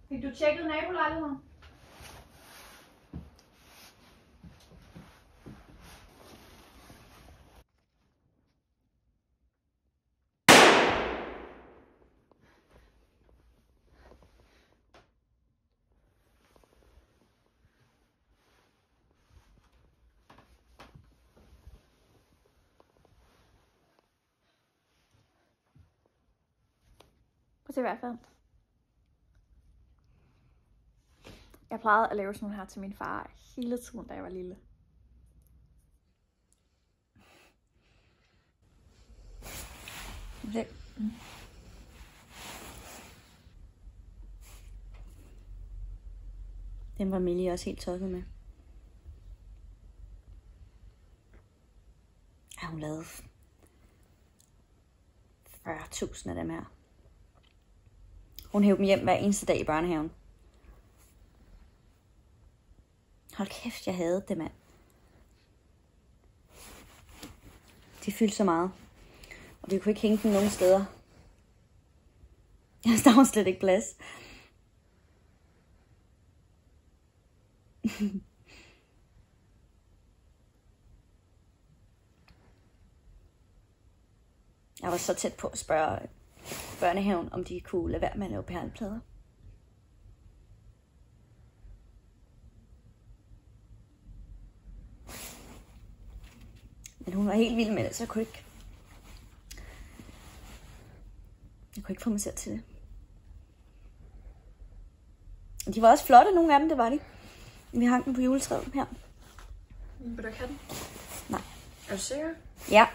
Fik du tjekket nabolejligheden? Prøv at se, hvad jeg fandt. Jeg plejede at lave sådan nogle her til min far hele tiden, da jeg var lille. Okay. Den var Millie også helt tosset med. Ja, hun lavede 40.000 af dem her. Hun hævde dem hjem hver eneste dag i børnehaven. Hold kæft, jeg havde det, mand. De fyldte så meget. Og vi kunne ikke hænge dem nogen steder. Der var slet ikke plads. Jeg var så tæt på at spørge børnehaven, om de kunne lade være med at lave perleplader. Men hun var helt vild med det, så jeg kunne ikke få mig selv til det. De var også flotte, nogle af dem, det var de. Vi hang dem på juletræet her. Vil du ikke have den? Nej. Er du sikker? Ja.